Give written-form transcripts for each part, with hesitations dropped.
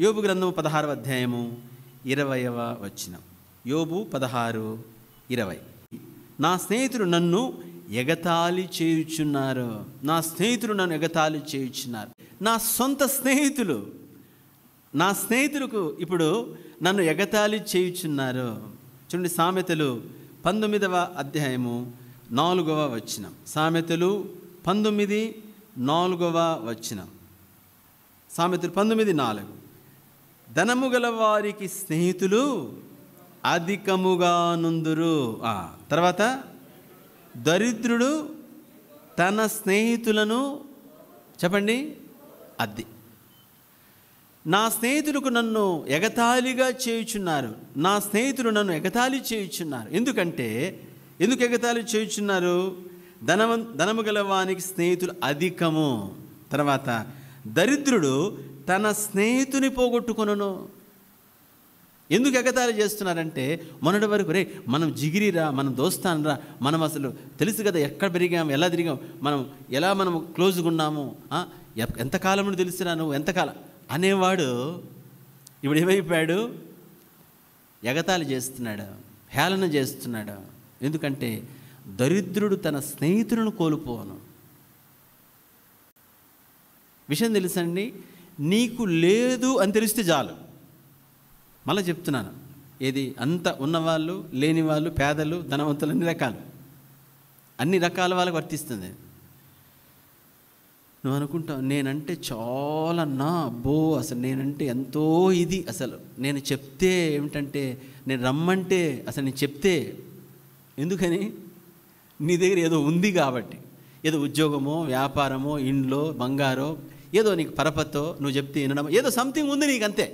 యోబు గ్రంథము 16వ అధ్యాయము 20వ వచనం. యోబు 16:20. నా స్నేహితులు నన్ను ఎగతాళి చేయుచున్నారు. నా స్నేహితులు నన్ను ఎగతాళి చేయుచున్నారు. నా సొంత స్నేహితులు, నా స్నేహితులకు ఇప్పుడు నన్ను ఎగతాళి చేయుచున్నారు. చూడండి, సామెతలు 19వ అధ్యాయము 4వ వచనం. సామెతలు 19:4వ వచనం. సామెతలు 19:4. ధనము గల వారికి స్నేహితులు అధికముగా నుందురు. తర్వాత దరిద్రుడు తన స్నేహితులను చెప్పండి అద్ది. నా స్నేహితులకు నన్ను ఎగతాళిగా చేయుచున్నారు. నా స్నేహితులు నన్ను ఎగతాళి చేయుచున్నారు. ఎందుకు ఎగతాళి చేయుచున్నారు? ధనము గల వానికి స్నేహితులు అధికము. తర్వాత దరిద్రుడు తన స్నేహితుని పోగొట్టుకొనును. ఎందుకు ఎగతాళి చేస్తున్నారంటే, మొన్నటి వరకు రే మనం జిగిరిరా, మనం దోస్తానరా, మనం అసలు తెలుసు కదా ఎక్కడ పెరిగాం, ఎలా తిరిగాం, మనం క్లోజ్గా ఉన్నాము, ఎంతకాలం నుండి తెలుసురా నువ్వు, ఎంతకాలం అనేవాడు ఇప్పుడు ఏమైపోయాడు? ఎగతాళి చేస్తున్నాడు, హేళన చేస్తున్నాడు. ఎందుకంటే దరిద్రుడు తన స్నేహితులను కోల్పోను. విషయం తెలుసండి, నీకు లేదు అని తెలిస్తే చాలు. మళ్ళీ చెప్తున్నాను, ఏది అంత ఉన్నవాళ్ళు, లేని వాళ్ళు, పేదలు, ధనవంతులు, అన్ని రకాల వాళ్ళకి వర్తిస్తుంది. నువ్వు అనుకుంటావు నేనంటే చాలా అబ్బో అసలు నేనంటే ఎంతో ఇది, అసలు నేను చెప్తే ఏమిటంటే, నేను రమ్మంటే అసలు నేను చెప్తే, ఎందుకని? నీ దగ్గర ఏదో ఉంది కాబట్టి, ఏదో ఉద్యోగమో, వ్యాపారమో, ఇండ్లో బంగారో, ఏదో నీకు పరపతో నువ్వు చెప్తే వినడం, ఏదో సంథింగ్ ఉంది నీకు, అంతే.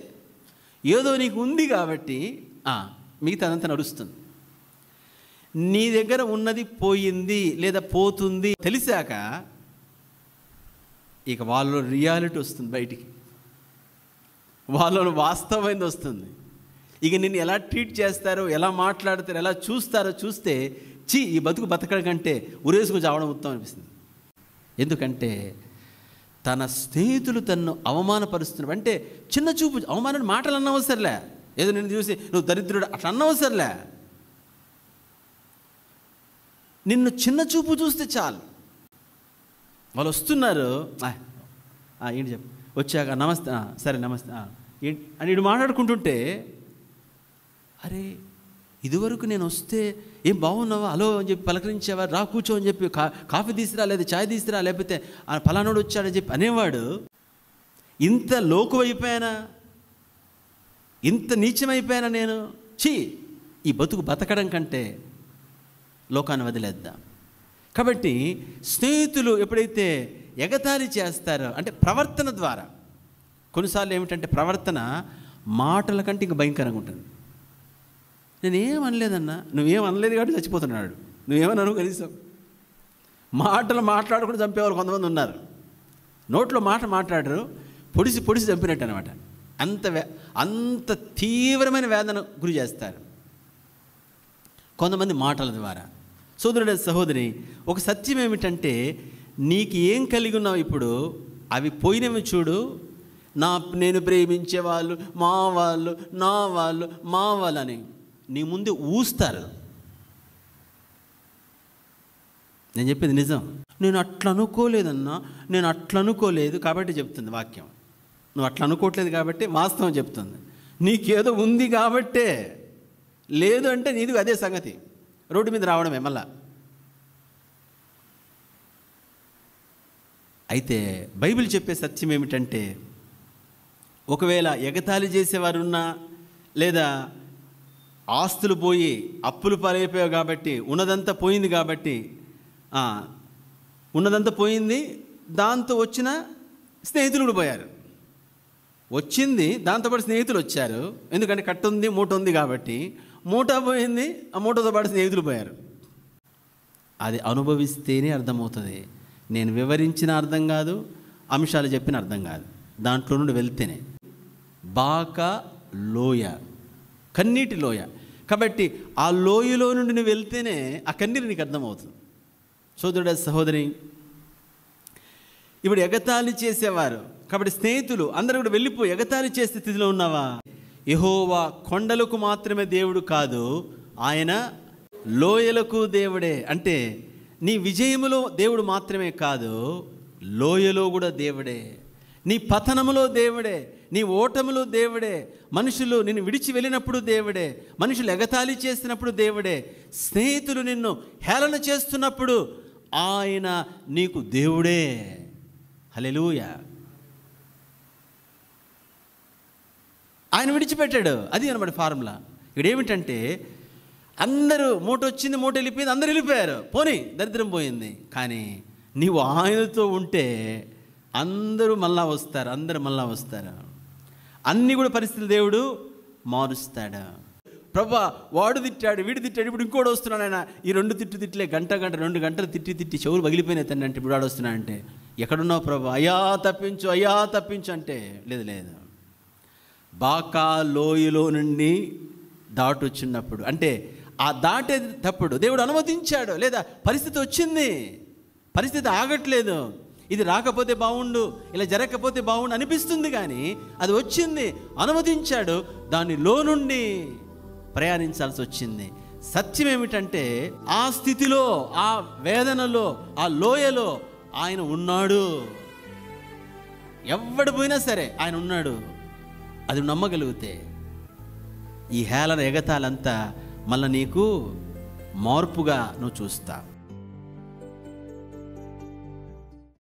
ఏదో నీకు ఉంది కాబట్టి మిగతాదంతా నడుస్తుంది. నీ దగ్గర ఉన్నది పోయింది లేదా పోతుంది తెలిసాక ఇక వాళ్ళలో రియాలిటీ వస్తుంది బయటికి, వాళ్ళలో వాస్తవమైనది వస్తుంది. ఇక నిన్ను ఎలా ట్రీట్ చేస్తారో, ఎలా మాట్లాడతారో, ఎలా చూస్తారో చూస్తే ఈ బతుకు బతకడం కంటే ఉరేసుకు చావడం ఉత్తమం అనిపిస్తుంది. ఎందుకంటే తన స్నేహితులు తన్ను అవమానపరుస్తున్నారు. అంటే చిన్న చూపు, అవమానాన్ని మాటలు అన్నవసరలే, ఏదో నిన్ను చూసి నువ్వు దరిద్రుడు అట్లా అన్నవసరలే. నిన్ను చిన్న చూపు చూస్తే చాలు. వాళ్ళు వస్తున్నారు, ఏంటి చెప్పు, వచ్చాక నమస్తే, సరే నమస్తే ఏంటి అని ఇటు మాట్లాడుకుంటుంటే, అరే ఇదివరకు నేను వస్తే ఏం బాగున్నావా, హలో అని చెప్పి పలకరించేవా, రా కూర్చో అని చెప్పి కాఫీ తీసుకురా, లేదా ఛాయ్ తీసుకురా, లేకపోతే ఫలానోడు వచ్చాడని చెప్పి అనేవాడు. ఇంత లోకువైపోయానా, ఇంత నీచమైపోయానా నేను? ఈ బతుకు బతకడం కంటే లోకాన్ని వదిలేద్దాం. కాబట్టి స్నేహితులు ఎప్పుడైతే ఎగతాళి చేస్తారో, అంటే ప్రవర్తన ద్వారా, కొన్నిసార్లు ఏమిటంటే ప్రవర్తన మాటల కంటే ఇంకా భయంకరంగా ఉంటుంది. నేనేం అనలేదన్నా, నువ్వేం అనలేదు కాబట్టి చచ్చిపోతున్నాడు, నువ్వేమన్నాను కనీసం. మాటలు మాట్లాడకుండా చంపేవాళ్ళు కొంతమంది ఉన్నారు. నోట్లో మాట మాట్లాడరు, పొడిసి చంపినట్టు అనమాట. అంత తీవ్రమైన వేదన గురి చేస్తారు కొంతమంది మాటల ద్వారా. సోదరుడు సహోదరి, ఒక సత్యం ఏమిటంటే, నీకు ఏం కలిగి ఉన్నావు ఇప్పుడు, అవి పోయినవి చూడు. నేను ప్రేమించే వాళ్ళు, మా వాళ్ళు, నా వాళ్ళు, మా వాళ్ళని నీ ముందు ఊస్తారు. నేను చెప్పేది నిజం. నేను అట్లా అనుకోలేదన్నా, నేను అట్లా అనుకోలేదు కాబట్టి చెప్తుంది వాక్యం. నువ్వు అట్లా అనుకోవట్లేదు కాబట్టి వాస్తవం చెప్తుంది. నీకేదో ఉంది కాబట్టే, లేదు అంటే నీది అదే సంగతి, రోడ్డు మీద రావడమే మళ్ళా. అయితే బైబిల్ చెప్పే సత్యం ఏమిటంటే, ఒకవేళ ఎగతాళి చేసేవారున్నా, లేదా ఆస్తులు పోయి అప్పులు పాలైపోయావు కాబట్టి, ఉన్నదంతా పోయింది కాబట్టి, ఉన్నదంతా పోయింది, దాంతో వచ్చిన స్నేహితులు కూడా పోయారు. వచ్చింది దాంతోపాటు స్నేహితులు వచ్చారు, ఎందుకంటే కట్టు ఉంది, మూట ఉంది కాబట్టి. మూట పోయింది, ఆ మూటతో పాటు స్నేహితులు పోయారు. అది అనుభవిస్తేనే అర్థమవుతుంది. నేను వివరించిన అర్థం కాదు, అంశాలు చెప్పిన అర్థం కాదు, దాంట్లో నుండి వెళ్తేనే. బాక లోయ, కన్నీటి లోయ. కాబట్టి ఆ లోయలో నుండి నువ్వు వెళ్తేనే ఆ కన్నీరు నీకు అర్థమవుతుంది. సోదరుడ సహోదరి, ఇప్పుడు ఎగతాళి చేసేవారు కాబట్టి స్నేహితులు అందరూ కూడా వెళ్ళిపోయి ఎగతాళి చేసే స్థితిలో ఉన్నావా? యెహోవా కొండలకు మాత్రమే దేవుడు కాదు, ఆయన లోయలకు దేవుడే. అంటే నీ విజయములో దేవుడు మాత్రమే కాదు, లోయలో కూడా దేవుడే. నీ పతనములో దేవుడే, నీ ఓటములో దేవుడే. మనుషులు నిన్ను విడిచి వెళ్ళినప్పుడు దేవుడే, మనుషులు ఎగతాళి చేసినప్పుడు దేవుడే, స్నేహితులు నిన్ను హేళన చేస్తున్నప్పుడు ఆయన నీకు దేవుడే. హల్లెలూయా. ఆయన విడిచిపెట్టాడు. అది అన్నమాట ఫార్ములా. ఇక్కడ ఏమిటంటే అందరూ మూట వచ్చింది, మూట వెళ్ళిపోయింది, అందరూ వెళ్ళిపోయారు, పోనీ దరిద్రం పోయింది. కానీ నీవు ఆయనతో ఉంటే అందరూ మళ్ళా వస్తారు, అందరూ మళ్ళా వస్తారు. అన్నీ కూడా పరిస్థితులు దేవుడు మారుస్తాడు. ప్రభా వాడు తిట్టాడు, వీడు తిట్టాడు, ఇప్పుడు ఇంకోటి వస్తున్నాడు, ఆయన ఈ 2 తిట్లే గంట 2 గంటలు తిట్టి చెవులు పగిలిపోయినాయి తండ్రి అంటే ఇప్పుడు వాడు వస్తున్నాడంటే ఎక్కడున్నావు ప్రభా? అయ్యా తప్పించు అంటే లేదు. బాకా లోయలో నుండి దాటొచ్చినప్పుడు, అంటే ఆ దాటేటప్పుడు దేవుడు అనుమతించాడు, లేదా పరిస్థితి వచ్చింది, పరిస్థితి ఆగట్లేదు, ఇది రాకపోతే బాగుండు, ఇలా జరగకపోతే బాగుండు అనిపిస్తుంది, కానీ అది వచ్చింది, అనుమతించాడు, దానిలో నుండి ప్రయాణించాల్సి వచ్చింది. సత్యం ఏమిటంటే ఆ స్థితిలో, ఆ వేదనలో, ఆ లోయలో ఆయన ఉన్నాడు. ఎవడు పోయినా సరే ఆయన ఉన్నాడు. అది నమ్మగలిగితే ఈ హేళన ఎగతాలంతా మళ్ళీ నీకు మార్పుగా నువ్వు చూస్తావు.